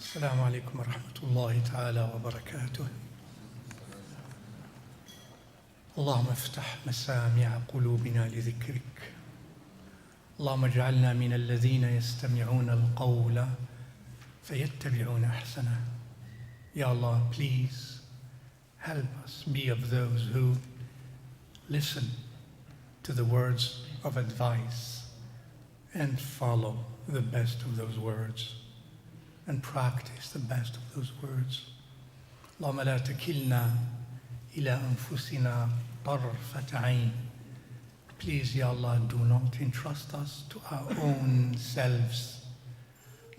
السلام عليكم ورحمة الله تعالى وبركاته. اللهم افتح مسامع قلوبنا لذكرك. اللهم اجعلنا من الذين يستمعون القول فيتبعون أحسنه. Ya Allah, please help us be of those who listen to the words of advice and follow the best of those words and practice the best of those words. اللهم لا تكلنا إلى أنفسنا طرفة عين. Please, Ya Allah, do not entrust us to our own selves,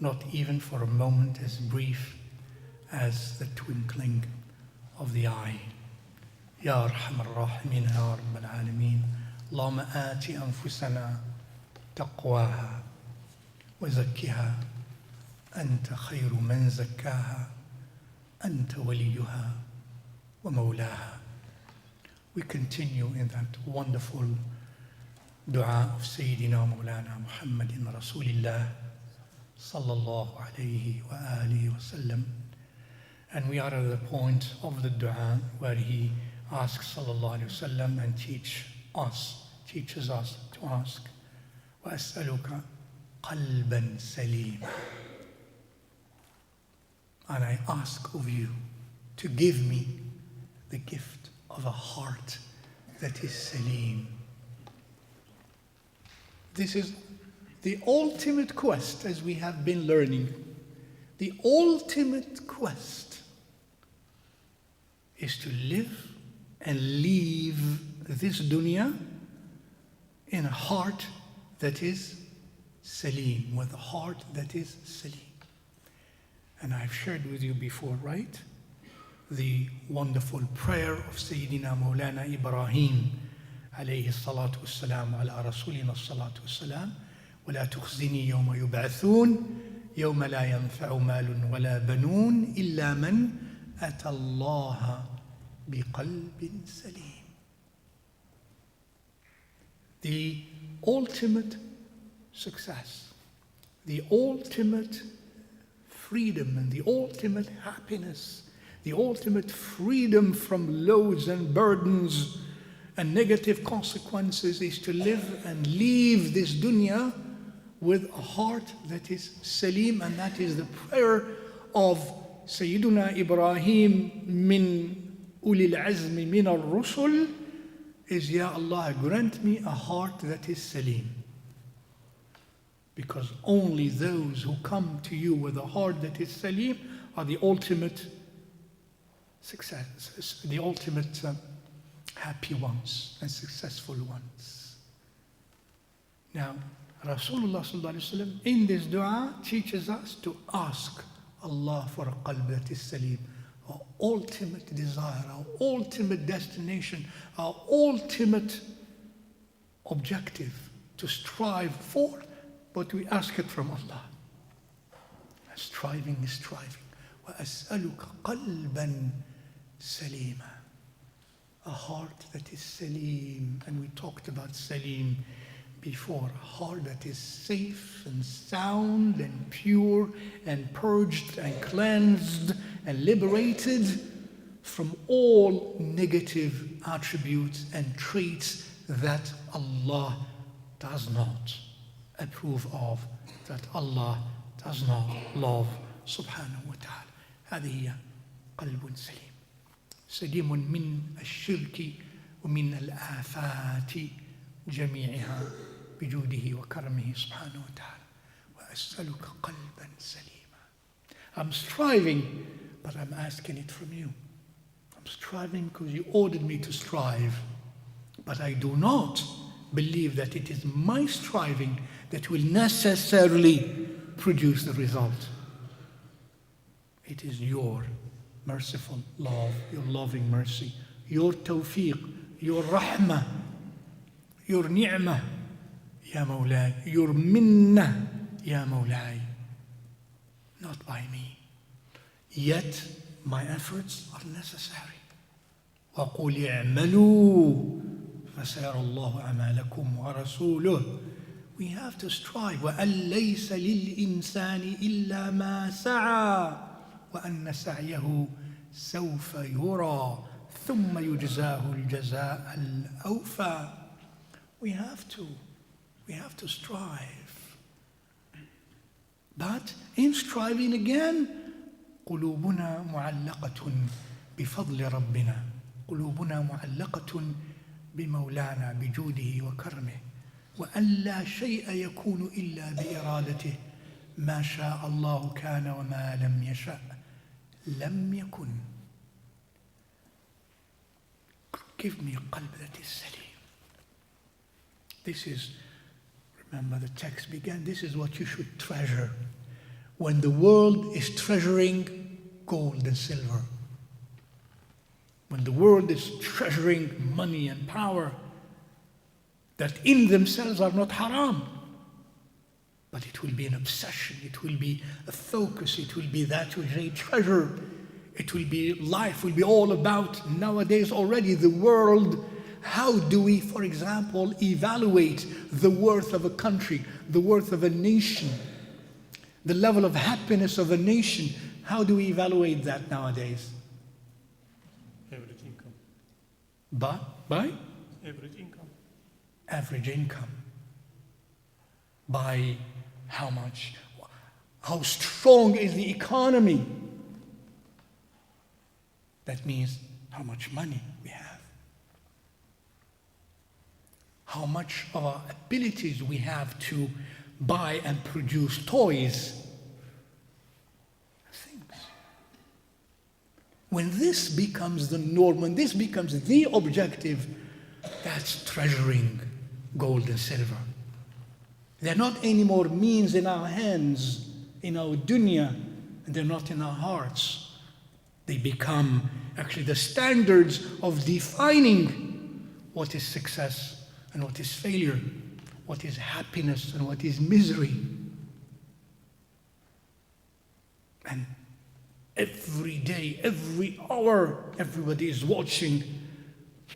not even for a moment as brief as the twinkling of the eye. Ya Arhamar Rahimin, Ya Rabbal Alameen. اللهم آت أنفسنا تقواها وزكها أنت خير من زكاها أنت وليها ومولاها. We continue in that wonderful dua of Sayyidina Mawlana Muhammadin Rasulillah sallallahu alayhi wa alihi wa sallam. And we are at the point of the dua where he asks sallallahu alayhi wa sallam and teaches us to ask, وَأَسْأَلُكَ قَلْبًا سَلِيمًا. And I ask of you to give me the gift of a heart that is Saleem. This is the ultimate quest, as we have been learning. The ultimate quest is to live and leave this dunya in a heart that is Saleem, with a heart that is Saleem. And I've shared with you before, right? The wonderful prayer of Sayyidina Mawlana Ibrahim alayhi salatu wassalam ala rasulina salatu wassalam. ولا تخزني يوم يبعثون يوم لا ينفع مال ولا بنون إلا من أتى الله بقلب سليم. The ultimate success, the ultimate freedom and the ultimate happiness, the ultimate freedom from loads and burdens and negative consequences is to live and leave this dunya with a heart that is Saleem. And that is the prayer of Sayyiduna Ibrahim min ulil azmi min al-rusul is, Ya Allah, grant me a heart that is Saleem. Because only those who come to you with a heart that is Saleem are the ultimate success, the ultimate happy ones and successful ones. Now, Rasulullah sallallahu alaihi wasallam in this dua teaches us to ask Allah for a qalb that is Saleem, our ultimate desire, our ultimate destination, our ultimate objective to strive for. But we ask it from Allah. Striving is striving. وَأَسْأَلُكَ قَلْبًا سَلِيمًا. A heart that is Saleem. And we talked about Saleem before. A heart that is safe and sound and pure and purged and cleansed and liberated from all negative attributes and traits that Allah does not approve of, that Allah does not love subhanahu wa ta'ala. هذه هي قلب سليم. سليم من الشرك ومن الآفات جميعها بجوده وكرمه سبحانه وتعالى. وأسألك قلبا سليما. I'm striving, but I'm asking it from you. I'm striving because you ordered me to strive. But I do not believe that it is my striving that will necessarily produce the result. It is your merciful love, your loving mercy, your tawfiq, your rahmah, your ni'mah, Ya Mawlay, your minnah, Ya Mawlay, not by me. Yet my efforts are necessary. وَقُلْ اعْمَلُوا فَسَيَرَى اللَّهُ أَعْمَالَكُمْ وَرَسُولُهُ We have to strive. وَأَن لَيْسَ لِلْإِنسَانِ إِلَّا مَا سَعَى وَأَنَّ سَعْيَهُ سَوْفَ يُرَى ثُمَّ يُجْزَاهُ الْجَزَاءَ الْأَوْفَى. We have to strive. But in striving again, قلوبنا معلقة بفضل ربنا قلوبنا معلقة بمولانا بجوده وكرمه وأن لا شيء يكون إلا بإرادته ما شاء الله كان وما لم يشأ لم يكن. Give me a qalb that is Saleem. This is, remember the text began, this is what you should treasure. When the world is treasuring gold and silver, when the world is treasuring money and power that in themselves are not haram, but it will be an obsession, it will be a focus, it will be that which they treasure, it will be, life will be all about nowadays already the world. How do we, for example, evaluate the worth of a country, the worth of a nation, the level of happiness of a nation? How do we evaluate that nowadays? Average income. By Average income. Average income. By how much? How strong is the economy? That means how much money we have. How much of our abilities we have to buy and produce toys, things. When this becomes the norm, when this becomes the objective, that's treasuring gold and silver. They're not anymore means in our hands, in our dunya, and they're not in our hearts. They become actually the standards of defining what is success and what is failure, what is happiness and what is misery. And every day, every hour, everybody is watching,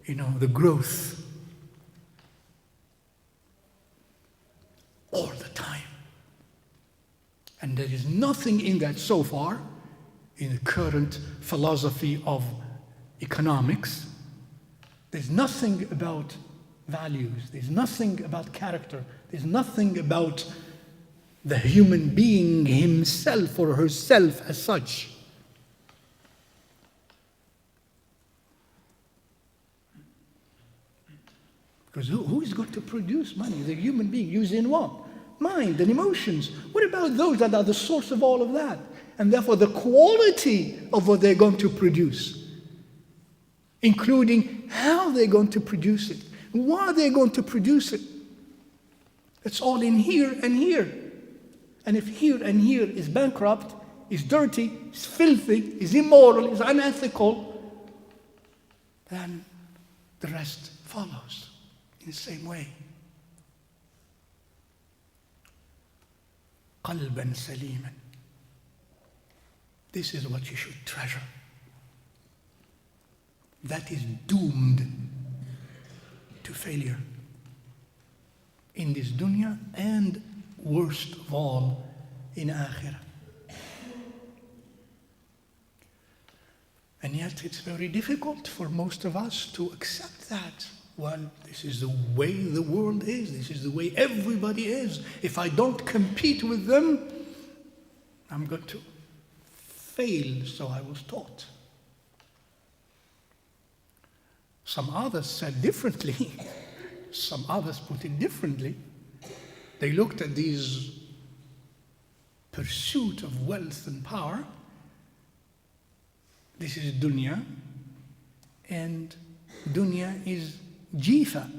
the growth. All the time. And there is nothing in that so far, in the current philosophy of economics. There's nothing about values. There's nothing about character. There's nothing about the human being himself or herself as such. Because who is going to produce money? The human being using what? Mind and emotions. What about those that are the source of all of that? And therefore the quality of what they're going to produce, including how they're going to produce it, why they're going to produce it. It's all in here and here. And if here and here is bankrupt, is dirty, is filthy, is immoral, is unethical, then the rest follows in the same way. قلبا سليما. This is what you should treasure. That is doomed to failure in this dunya and worst of all in akhirah. And yet it's very difficult for most of us to accept that. Well, this is the way the world is. This is the way everybody is. If I don't compete with them, I'm going to fail, so I was taught. Some others said differently. Some others put it differently. They looked at this pursuit of wealth and power. This is dunya, and dunya is jifa.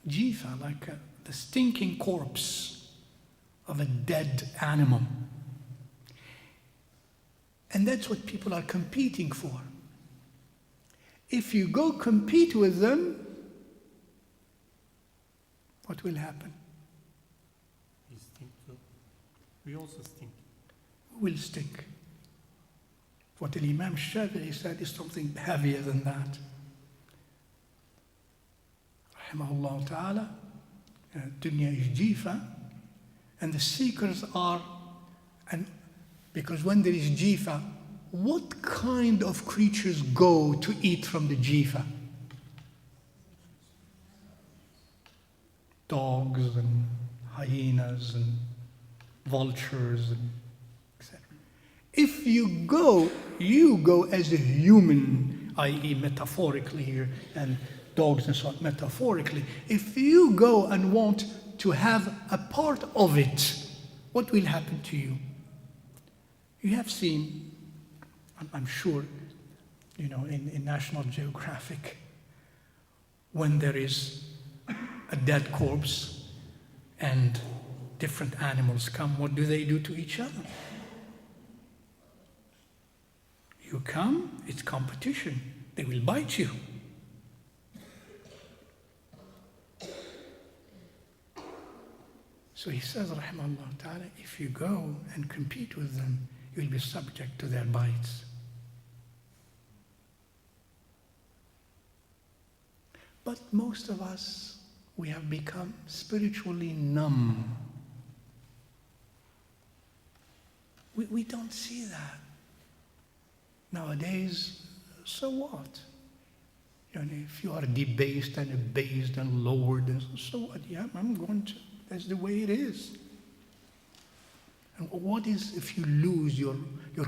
Jifa, like the stinking corpse of a dead animal. And that's what people are competing for. If you go compete with them, what will happen? You stink too. We also stink. Who will stick? What the Imam Shafi'i said is something heavier than that. Rahimahullah ta'ala. Dunya is jifa, and the seekers are, and because when there is jifa, what kind of creatures go to eat from the jifa? Dogs and hyenas and vultures and etc. If you go as a human, i.e. metaphorically here, and dogs and so on, metaphorically. If you go and want to have a part of it, what will happen to you? You have seen, I'm sure, in National Geographic, when there is a dead corpse and different animals come, what do they do to each other? You come, it's competition. They will bite you. So he says, rahimahullah ta'ala, if you go and compete with them, you will be subject to their bites. But most of us, we have become spiritually numb. We don't see that. Nowadays, so what? If you are debased and abased and lowered, so what? Yeah, I'm going to. That's the way it is. And what is if you lose your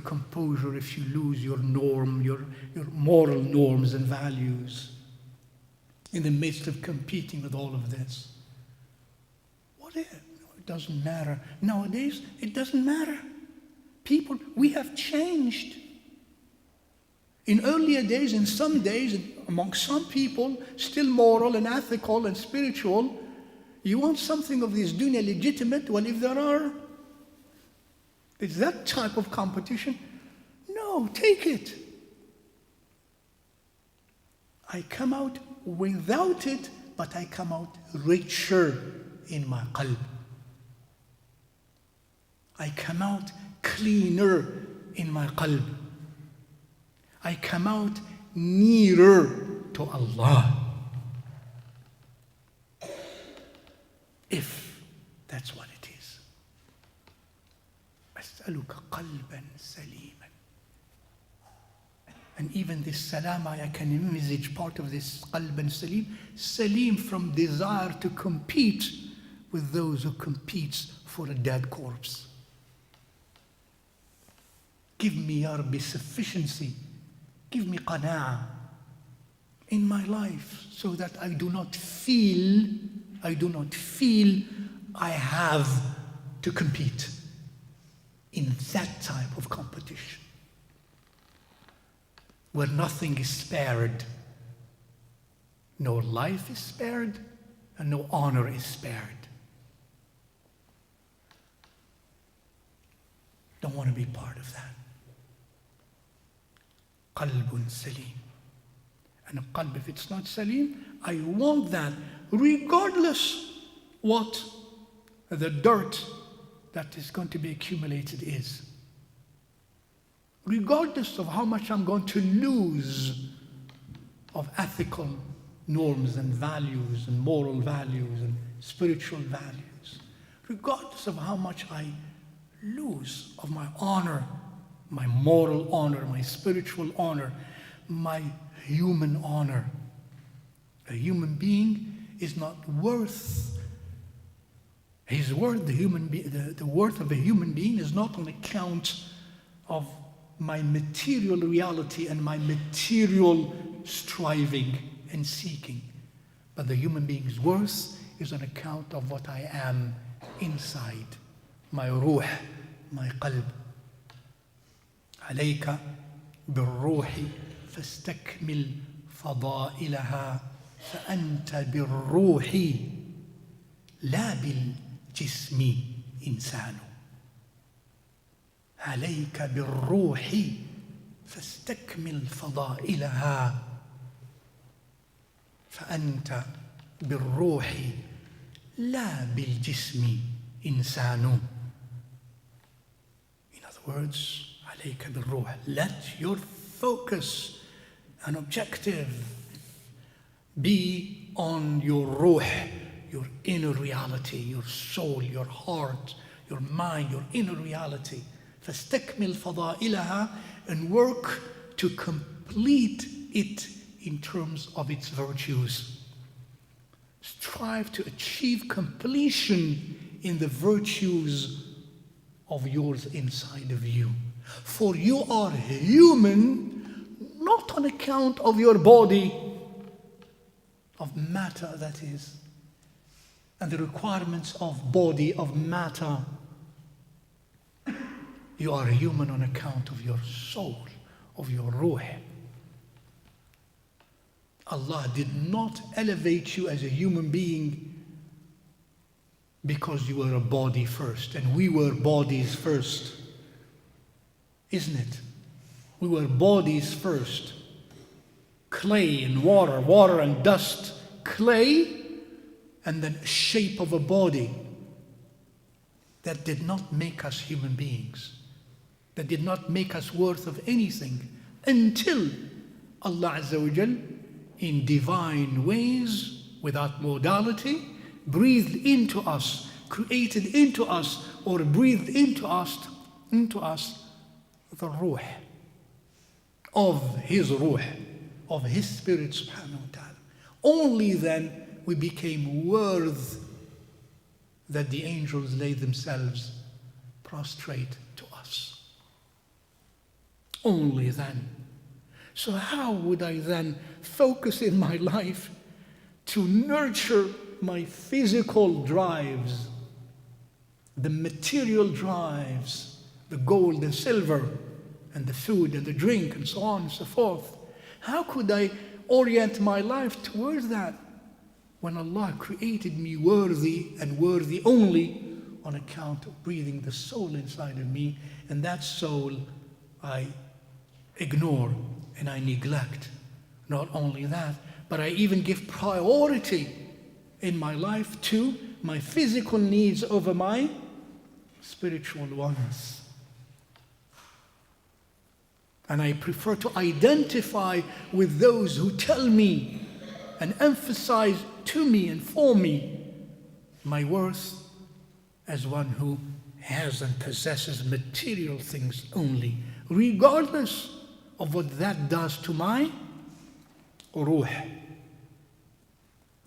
composure, if you lose your norm, your moral norms and values in the midst of competing with all of this? What is it? It doesn't matter. Nowadays, it doesn't matter. People, we have changed. In earlier days, in some days, among some people, still moral and ethical and spiritual, you want something of this dunya legitimate? Well, if there's that type of competition, no, take it. I come out without it, but I come out richer in my qalb. I come out cleaner in my qalb. I come out nearer to Allah. If that's what it is. أسألك قلبا سليما. And even this salam, I can envisage part of this qalban salim. Salim from desire to compete with those who competes for a dead corpse. Give me, Ya Rabbi, sufficiency. Give me qana'ah in my life so that I do not feel I have to compete in that type of competition where nothing is spared. No life is spared and no honor is spared. Don't want to be part of that. Qalbun salim. And a qalb, if it's not salim, I want that regardless what the dirt that is going to be accumulated is. Regardless of how much I'm going to lose of ethical norms and values and moral values and spiritual values. Regardless of how much I lose of my honor, my moral honor, my spiritual honor, my human honor. A human being is not worth his worth. The worth of a human being is not on account of my material reality and my material striving and seeking. But the human being's worth is on account of what I am inside, my ruh, my qalb. عليك بالروح فاستكمل فضائلها فأنت بالروح لا بالجسم إنسان. عليك بالروح فاستكمل فضائلها فأنت بالروح لا بالجسم إنسان. In other words, عليك بالروح. Let your focus and objective be on your ruh, your inner reality, your soul, your heart, your mind, your inner reality. فَاسْتَكْمِلْ فَضَائِلَهَا, and work to complete it in terms of its virtues. Strive to achieve completion in the virtues of yours inside of you. For you are human, not on account of your body, of matter that is, and the requirements of body, of matter. You are human on account of your soul, of your ruh. Allah did not elevate you as a human being because you were a body first, and we were bodies first. Isn't it? We were bodies first. Clay and water, water and dust, clay, and then shape of a body. That did not make us human beings. That did not make us worth of anything until Allah Azza wa Jal, in divine ways, without modality, breathed into us, created into us, or breathed into us the ruh of His ruh, of His Spirit subhanahu wa ta'ala. Only then we became worth that the angels lay themselves prostrate to us. Only then. So how would I then focus in my life to nurture my physical drives, the material drives, the gold and silver, and the food and the drink, and so on and so forth? How could I orient my life towards that when Allah created me worthy, and worthy only on account of breathing the soul inside of me, and that soul I ignore and I neglect? Not only that, but I even give priority in my life to my physical needs over my spiritual ones. And I prefer to identify with those who tell me and emphasize to me and for me my worth as one who has and possesses material things only, regardless of what that does to my ruh,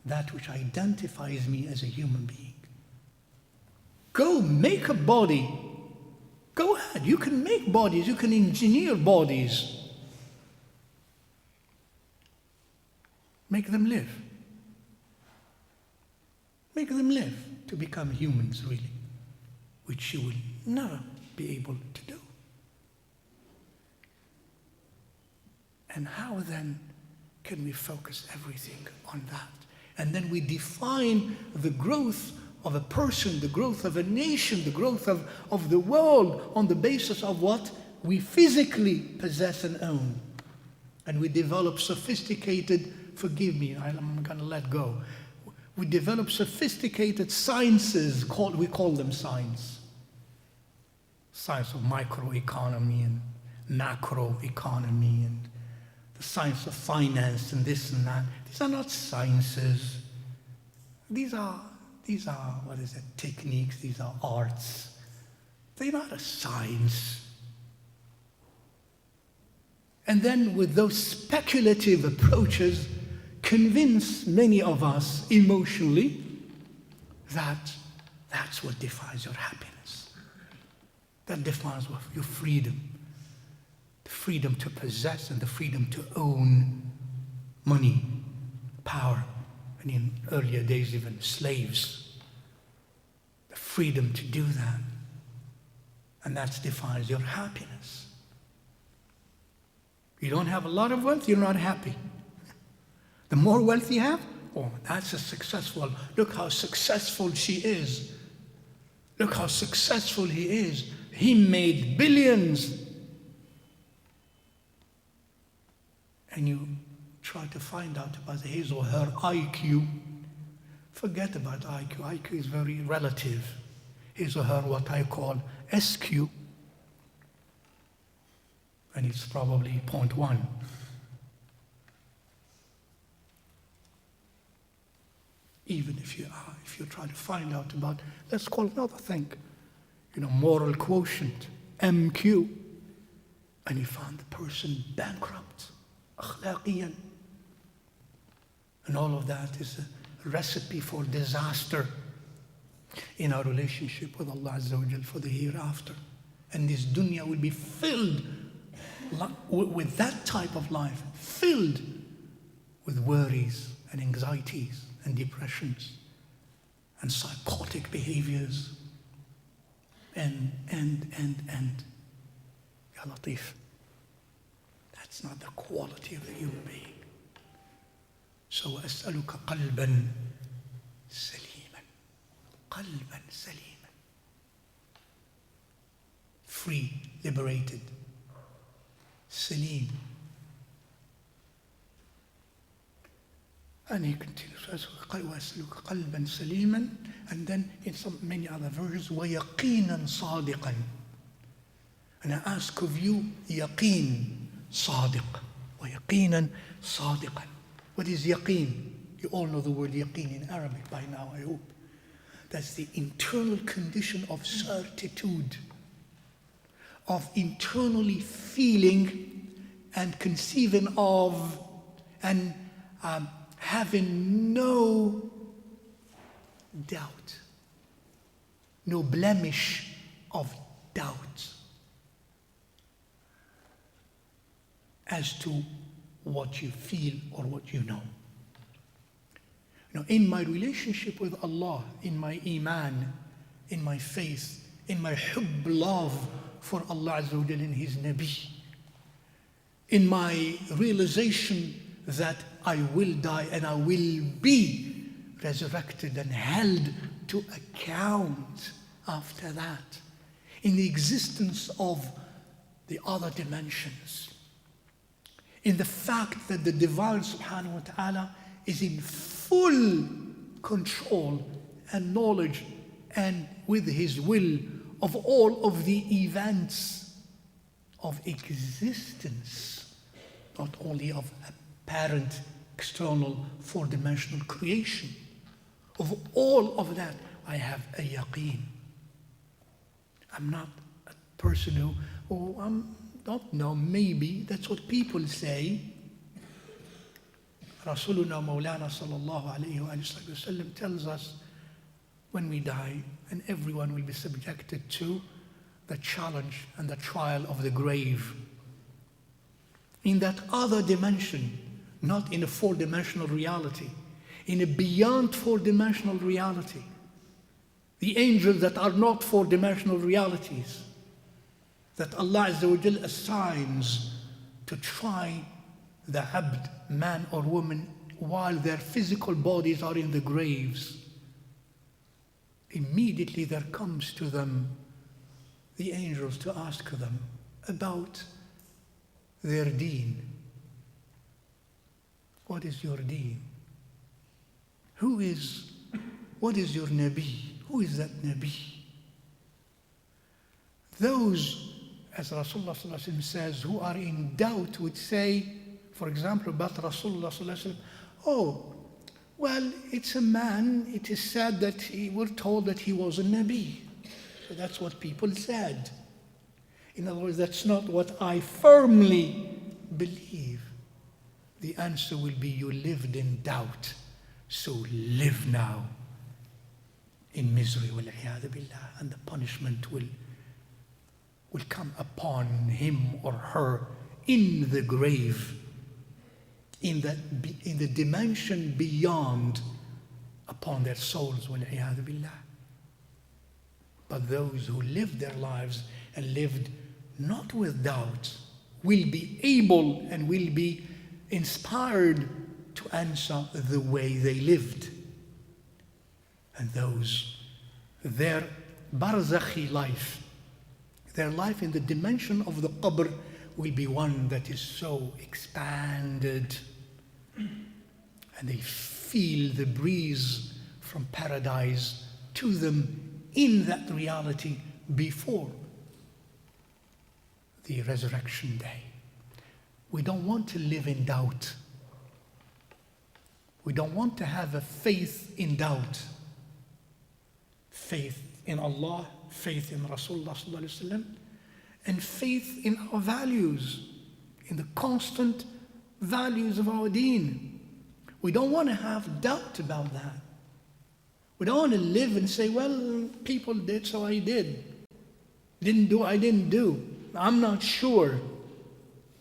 that which identifies me as a human being. Go make a body. Go ahead, you can make bodies, you can engineer bodies. Make them live. Make them live to become humans, really, which you will never be able to do. And how then can we focus everything on that? And then we define the growth of a person, the growth of a nation, the growth of the world on the basis of what we physically possess and own. And we develop sophisticated, forgive me, I'm going to let go. We develop sophisticated sciences, we call them science. Science of microeconomy and macroeconomy and the science of finance and this and that. These are not sciences. These are, techniques, these are arts. They're not a science. And then with those speculative approaches, convince many of us emotionally that that's what defines your happiness. That defines your freedom. The freedom to possess and the freedom to own money, power, and in earlier days even slaves. The freedom to do that. And that defines your happiness. You don't have a lot of wealth, you're not happy. The more wealth you have, oh, that's a successful. Look how successful she is. Look how successful he is. He made billions. And you try to find out about his or her IQ. Forget about IQ. IQ is very relative. His or her, what I call SQ. And it's probably 0.1. Even if you try to find out about, let's call another thing, moral quotient, MQ, and you find the person bankrupt, akhlaqiyan. And all of that is a recipe for disaster in our relationship with Allah Azza wa Jal for the hereafter. And this dunya will be filled with that type of life, filled with worries and anxieties and depressions and psychotic behaviors and Ya Latif. That's not the quality of the human being. So أسألك قلبا سليما, قلبا سليما, free, liberated, Saleem. And he continues, وَأَسْأَلُكَ قَلْبًا سَلِيمًا, and then in many other versions, وَيَقِينًا صَادِقًا. And I ask of you, yaqeen, صادق, وَيَقِينًا صَادِقًا. What is yaqeen? You all know the word yaqeen in Arabic by now, I hope. That's the internal condition of certitude, of internally feeling and conceiving of and having no doubt, no blemish of doubt as to what you feel or what you know. In my relationship with Allah, in my iman, in my faith, in my hubb, love for Allah Azza wa Jal and His Nabi, in my realization that I will die and I will be resurrected and held to account after that, in the existence of the other dimensions, in the fact that the Divine Subhanahu wa Ta'ala is in full control and knowledge and with His will of all of the events of existence, not only of apparent, external, four-dimensional creation. Of all of that, I have a yaqeen. I'm not a person who, don't know, maybe that's what people say. Rasuluna Mawlana sallallahu alayhi wa sallam tells us when we die, and everyone will be subjected to the challenge and the trial of the grave. In that other dimension, not in a four-dimensional reality, in a beyond four-dimensional reality. The angels that are not four-dimensional realities, that Allah Azza wa Jal assigns to try the abd, man or woman, while their physical bodies are in the graves. Immediately there comes to them the angels to ask them about their deen. What is your deen? What is your Nabi? Who is that Nabi? Those, as Rasulullah sallallahu alaihi wasallam says, who are in doubt would say, for example, about Rasulullah sallallahu alaihi wasallam, oh, well, it's a man, it is said that we're told that he was a Nabi. So that's what people said. In other words, that's not what I firmly believe. The answer will be, you lived in doubt, so live now in misery, wal-'iyadhu billah, and the punishment will come upon him or her in the grave, in the dimension beyond, upon their souls, wal-'iyadhu billah. But those who lived their lives and lived not with doubt will be able and will be inspired to answer the way they lived. And those, their barzakhi life, their life in the dimension of the qabr will be one that is so expanded, and they feel the breeze from paradise to them in that reality before the resurrection day. We don't want to live in doubt. We don't want to have a faith in doubt. Faith in Allah, faith in Rasulullah sallallahu alaihi wasallam, and faith in our values, in the constant values of our deen. We don't want to have doubt about that. We don't want to live and say, well, people did, so I did. Didn't do, I didn't do. I'm not sure.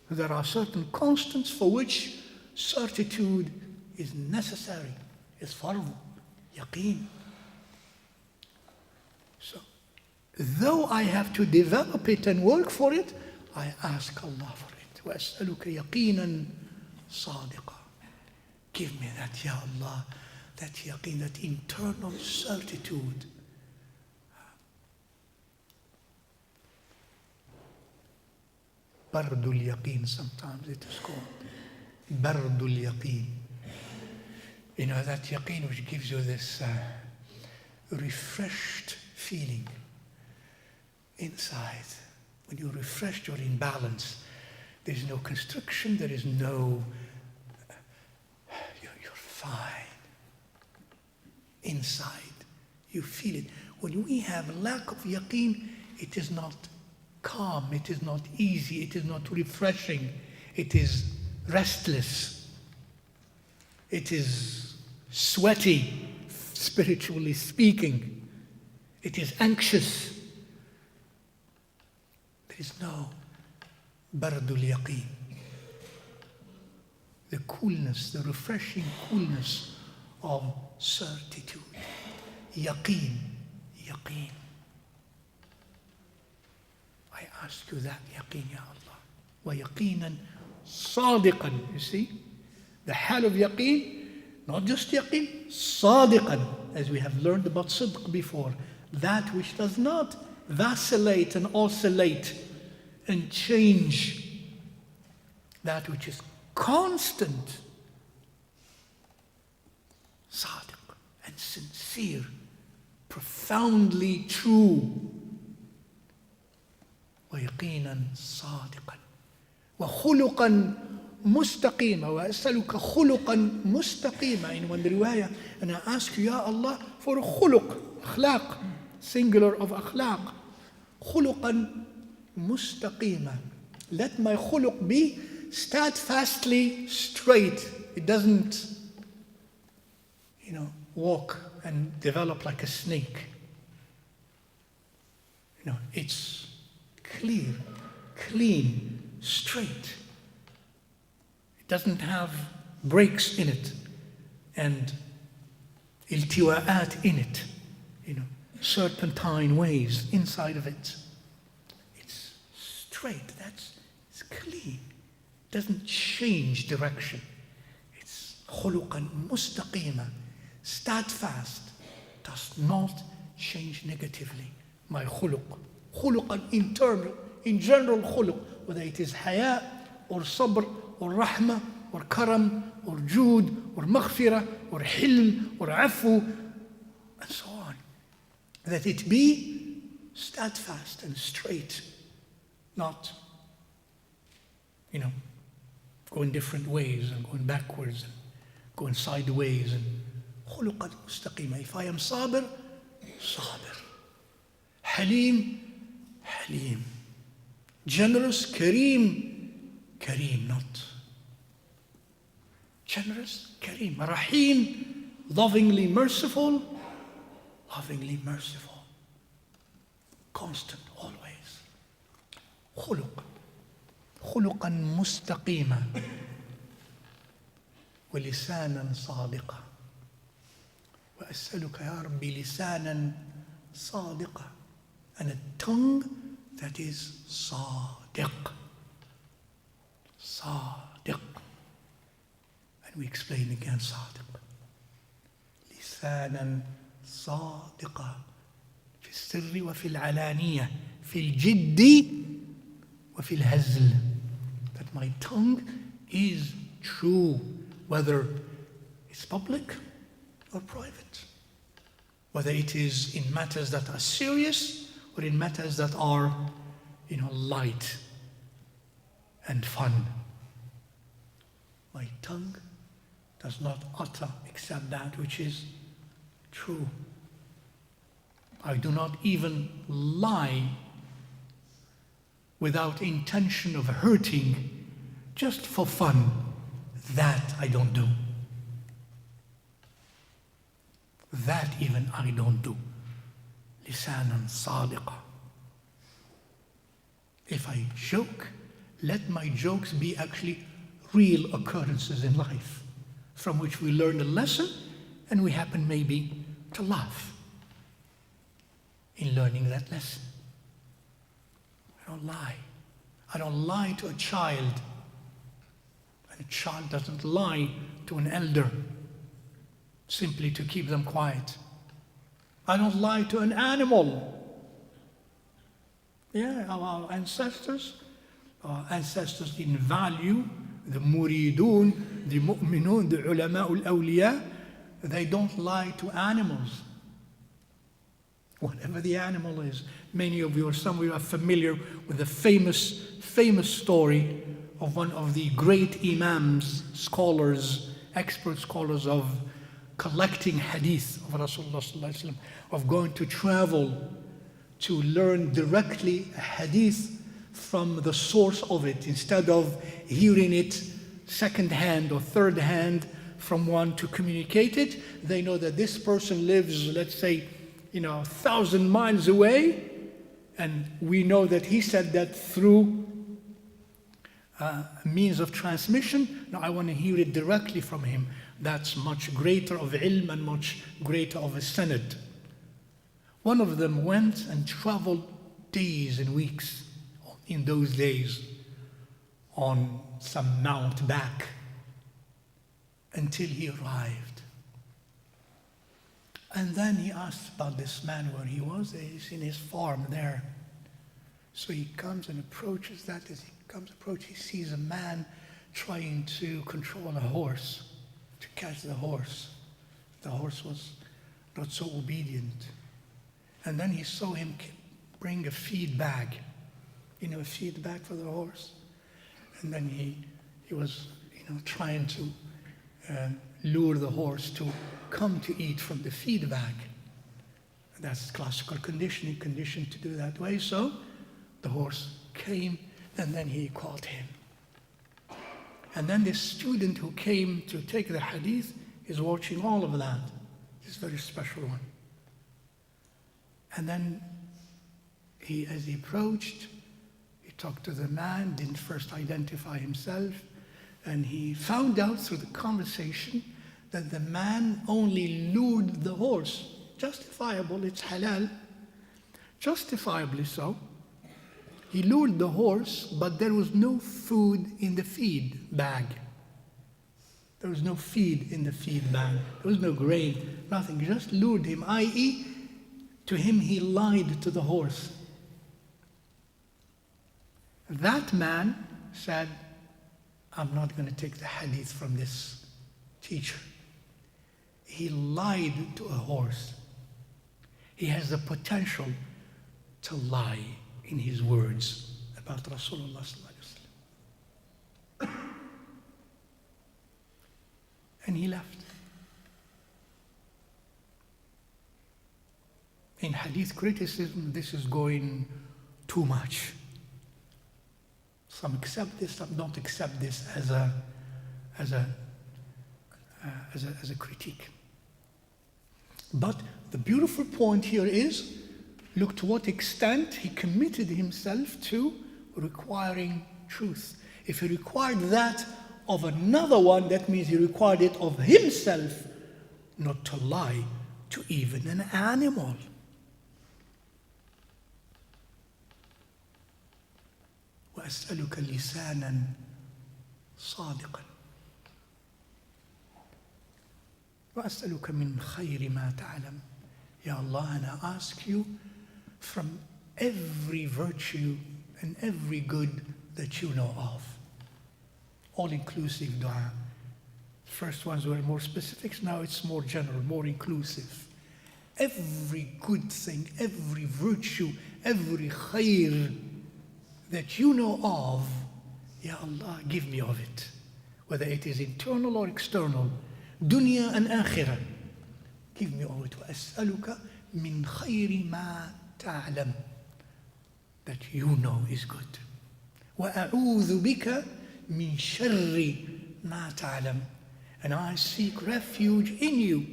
There are certain constants for which certitude is necessary, is fard, yaqeen. So, though I have to develop it and work for it, I ask Allah for it. وَأَسْأَلُكَ يَقِينًا صَادِقًا. Give me that, Ya Allah, that yaqeen, that internal certitude. Bardul yaqeen, sometimes it is called. Bardul yaqeen. You know, that yaqeen which gives you this refreshed feeling inside. When you're refreshed, you're in balance. There is no constriction, there is no, you're fine. Inside, you feel it. When we have lack of yaqeen, it is not calm, it is not easy, it is not refreshing, it is restless, it is sweaty, spiritually speaking, it is anxious. There is no bardul yaqeen, the coolness, the refreshing coolness of certitude. Yaqeen, yaqeen. I ask you that yaqeen, Ya Allah. Wa yaqinan sadiqan. You see? The hal of yaqeen, not just yaqeen, sadiqan, as we have learned about sidq before. That which does not vacillate and oscillate and change. That which is constant, sadiq and sincere, profoundly true. ويقينا صادقا وخلقا مستقيما وأسألك خلقا مستقيما. In one riwayah, and I ask you, Ya Allah, for a khuluq, akhlaq, singular of akhlaq, خلقا مستقيما. Let my khuluq be steadfastly straight. It doesn't, walk and develop like a snake. It's clear, clean, straight. It doesn't have breaks in it and iltiwa'at in it, serpentine ways inside of it. It's straight, it's clean. It doesn't change direction. It's khuluqan mustaqima, steadfast, does not change negatively. My khuluq. Khuluqan internal, in general khuluq, whether it is haya or sabr or rahmah or karam or jood or maghfirah or hilm or afu and so on. That it be steadfast and straight, not, going different ways and going backwards and going sideways. And khuluqan mustaqima. If I am sabr, sabr. Halim, Halim. Generous, Kareem, Kareem, not. Generous, Kareem. Rahim, lovingly merciful, lovingly merciful. Constant, always. Khuluq. خلقا مستقيما ولسانا صادقا وأسألك يا ربي لسانا صادقا, and a tongue that is صادق. صادق. And we explain again صادق. لسانا صادقا في السر وفي العلانية في الجد وفي الهزل. That my tongue is true, whether it's public or private. Whether it is in matters that are serious or in matters that are, light and fun. My tongue does not utter except that which is true. I do not even lie without intention of hurting, just for fun. That I don't do. That even I don't do. Lisanan sadiqa. If I joke, let my jokes be actually real occurrences in life, from which we learn a lesson and we happen maybe to laugh in learning that lesson. I don't lie. I don't lie to a child. And a child doesn't lie to an elder simply to keep them quiet. I don't lie to an animal. Yeah, our ancestors in value, the muridun, the mu'minun, the ulama'ul awliya, they don't lie to animals. Whatever the animal is. Many of you or some of you are familiar with the famous story of one of the great imams, scholars, expert scholars of collecting hadith of Rasulullah sallallahu alaihi wasallam, of going to travel to learn directly a hadith from the source of it, instead of hearing it second hand or third hand from one to communicate it. They know that this person lives, let's say, 1,000 miles away, and we know that he said that through means of transmission. Now I want to hear it directly from him. That's much greater of ilm and much greater of a sanad. One of them went and traveled days and weeks in those days on some mount back until he arrived. And then he asked about this man where he was. He's in his farm there. So he comes and approaches that. As he he sees a man trying to control a horse, to catch the horse. The horse was not so obedient. And then he saw him bring a feed bag, a feed bag for the horse. And then he was, trying to lure the horse to come to eat from the feed bag. That's classical conditioning, conditioned to do that way. So the horse came, and then he caught him. And then this student who came to take the hadith is watching all of that. This very special one. And then as he approached, he talked to the man, didn't first identify himself, and he found out through the conversation that the man only lured the horse. Justifiable, it's halal. Justifiably so. He lured the horse, but there was no food in the feed bag. There was no feed in the feed bag. There was no grain, nothing. He just lured him, i.e., to him he lied to the horse. That man said, I'm not going to take the hadith from this teacher. He lied to a horse. He has the potential to lie in his words about Rasulullah sallallahu alaihi wasallam. And he left. In hadith criticism, this is going too much. Some accept this, some don't accept this as a critique. But the beautiful point here is, look to what extent he committed himself to requiring truth. If he required that of another one, that means he required it of himself, not to lie to even an animal. وأسألك لسانا صادقا وأسألك من خير ما تعلم. Ya Allah, and I ask you from every virtue and every good that you know of. All-inclusive dua. First ones were more specifics, now it's more general, more inclusive. Every good thing, every virtue, every khair that you know of, Ya Allah, give me of it. Whether it is internal or external, dunya and akhirah. Give me all. وَأَسْأَلُكَ مِنْ خَيْرِ مَا تَعْلَمُ, that you know is good. وَأَعُوذُ بِكَ مِنْ شَرِّ مَا تَعْلَمُ, and I seek refuge in you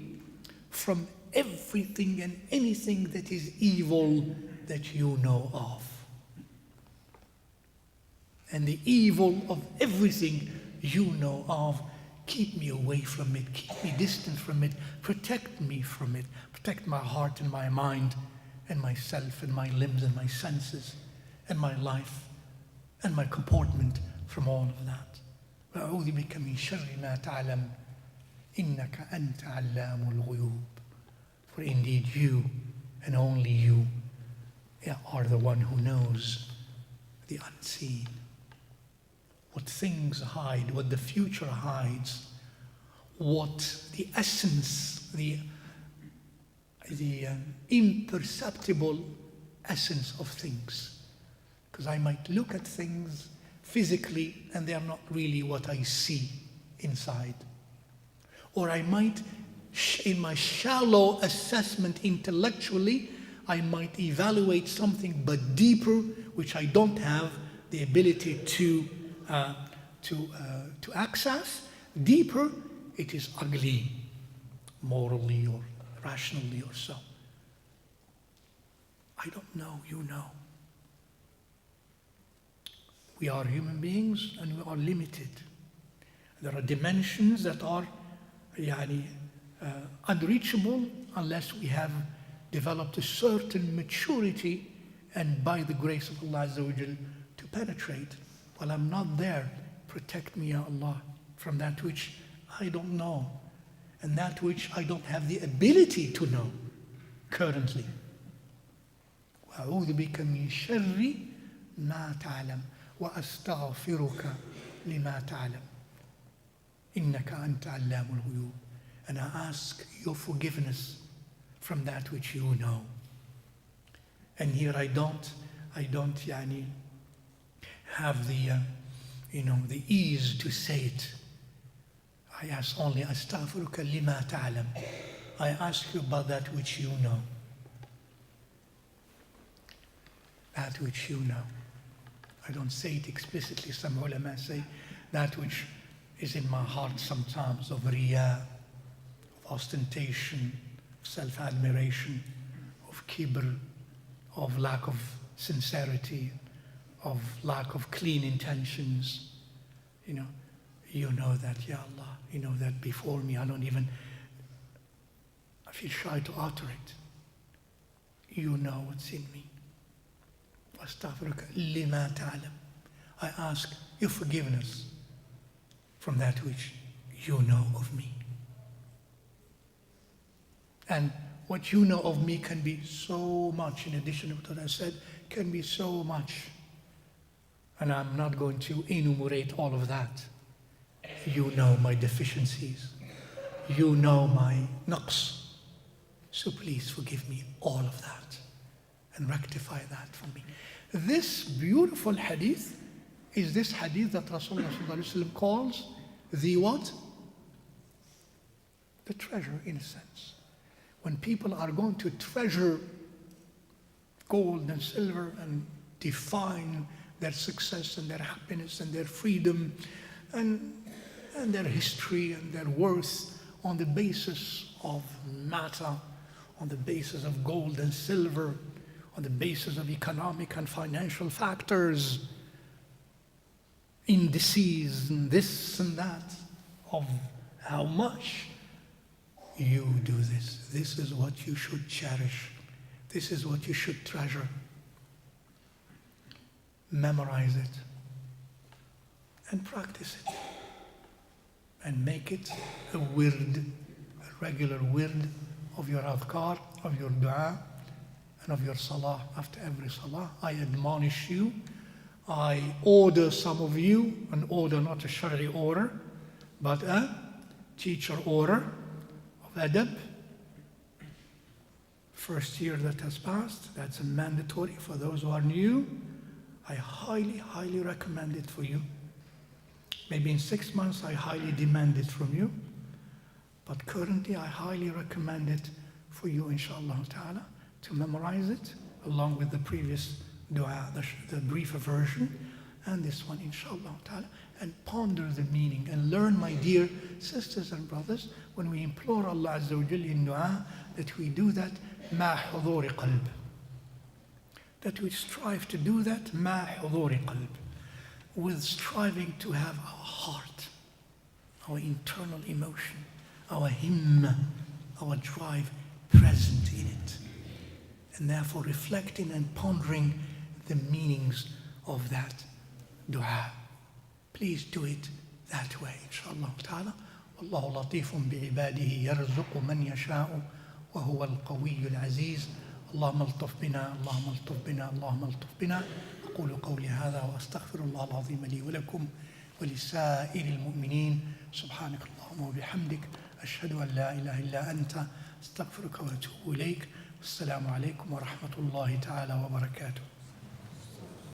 from everything and anything that is evil that you know of. And the evil of everything you know of, keep me away from it, keep me distant from it, protect me from it, protect my heart and my mind and myself and my limbs and my senses and my life and my comportment from all of that. وَأَعُوذُ بِكَ مِنْ شَرِّ مَا تَعْلَمُ إِنَّكَ أَنْتَ عَلَّامُ الْغُيُوبِ. For indeed you and only you are the one who knows the unseen. What things hide, what the future hides, what the essence, the imperceptible essence of things. Because I might look at things physically and they are not really what I see inside. Or I might, in my shallow assessment intellectually, I might evaluate something but deeper, which I don't have the ability to access. Deeper, it is ugly, morally or rationally or so. I don't know, you know. We are human beings and we are limited. There are dimensions that are unreachable unless we have developed a certain maturity and by the grace of Allah Azza wa Jal to penetrate. Well, I'm not there. Protect me, Ya Allah, from that which I don't know and that which I don't have the ability to know currently. وَأَعُوذُ بِكَ مِنْ شَرِّ مَا تَعْلَمُ وَأَسْتَغْفِرُكَ لِمَا تَعْلَمُ إِنَّكَ أَنْتَ عَلَّامُ الْغُيُوبِ. And I ask your forgiveness from that which you know. And here I don't have the ease to say it. I ask only astaghfiruka lima ta'lam. I ask you about that which you know. That which you know. I don't say it explicitly. Some ulama say that which is in my heart sometimes, of riyā, of ostentation, of self-admiration, of kibr, of lack of sincerity, of lack of clean intentions. You know that, Ya Allah. You know that before me. I feel shy to utter it. You know what's in me. Astaghfiruka lima ta'lam. I ask your forgiveness from that which you know of me. And what you know of me can be so much, in addition to what I said, can be so much. And I'm not going to enumerate all of that. You know my deficiencies. You know my naqs. So please forgive me all of that and rectify that for me. This beautiful hadith is this hadith that Rasulullah calls the what? The treasure, in a sense. When people are going to treasure gold and silver and define their success and their happiness and their freedom and their history and their worth on the basis of matter, on the basis of gold and silver, on the basis of economic and financial factors, indices and this and that, of how much you do this. This is what you should cherish. This is what you should treasure. Memorize it and practice it and make it a wird, a regular wird of your adhkar, of your dua, and of your salah. After every salah, I admonish you, I order some of you, an order, not a shari order, but a teacher order of adab. First year that has passed, that's a mandatory for those who are new. I highly, highly recommend it for you. Maybe in 6 months, I highly demand it from you. But currently, I highly recommend it for you, inshallah ta'ala, to memorize it along with the previous dua, the briefer version, and this one, inshallah ta'ala, and ponder the meaning and learn, my dear sisters and brothers, when we implore Allah Azza wa Jalla in dua, that we do that ma huduri qalb. That we strive to do that ma huduri qalb, with striving to have our heart, our internal emotion, our himma, our drive present in it, and therefore reflecting and pondering the meanings of that dua. Please do it that way, inshallah ta'ala. Wallahu latifun bi'ibadihi yarzuqu man yasha'u wa huwa al-qawiyyu al-aziz. اللهم الطف بنا اللهم الطف بنا اللهم الطف بنا. أقول قولي هذا وأستغفر الله العظيم لي ولكم ولسائر المؤمنين. سبحانك اللهم وبحمدك أشهد أن لا إله إلا أنت أستغفرك وأتوب إليك. السلام عليكم ورحمة الله تعالى وبركاته.